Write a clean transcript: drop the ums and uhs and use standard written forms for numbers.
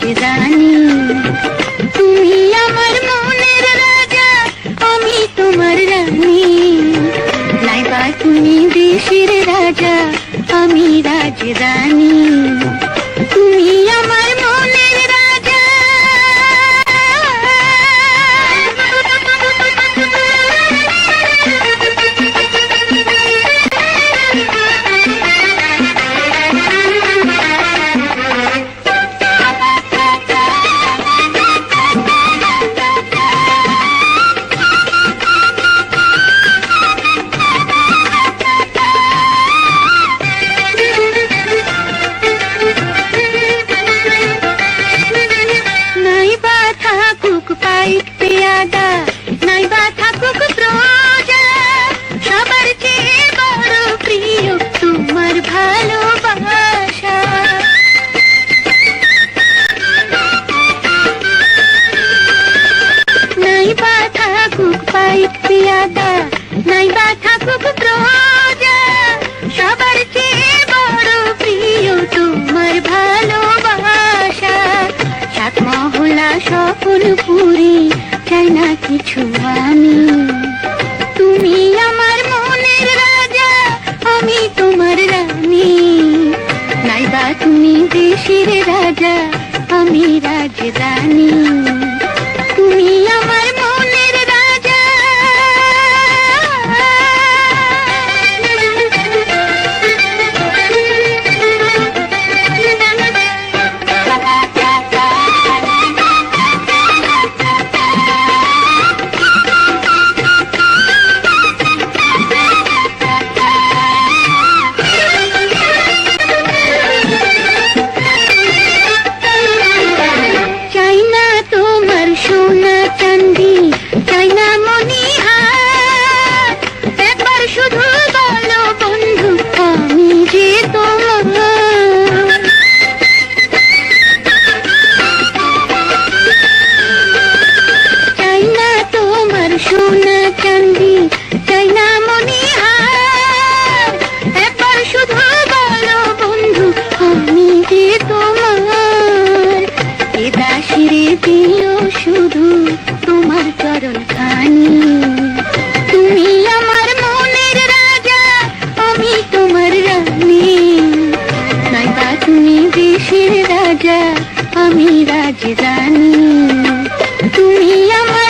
রাজরানী। তুমি আমার মনের রাজা, আমি তোমার রানী। নাইবা তুমি দেশের রাজা, আমি রাজরানী। তুমি আমার মনের রাজা। নাইবা থাকুক প্রজা, সবার চেয়ে বড় প্রিয় তোমার ভালোবাসা। নাইবা থাকুক পাইক পেয়াদা, নাইবা থাকুক প্রজা, সবার চেয়ে বড় প্রিয় তোমার ভালোবাসা। সাত মহলা সফল পুরী, চাই না কিছু আমি। তুমি আমার মনের রাজা, আমি তোমার রানী। নাইবা তুমি দেশের রাজা, আমি রাজরানী। তুমি আমার মনের রাজা। সোনা চাঁদি চাই না মনিহার, একবার শুধু বলো বন্ধু আমি যে তোমার। এ দাসিরে দিও শুধু তোমার চরণ খানি। তুমি আমার মনের রাজা, আমি তোমার রানী। নাইবা তুমি দেশের রাজা, আমি রাজরানী। তুমি আমার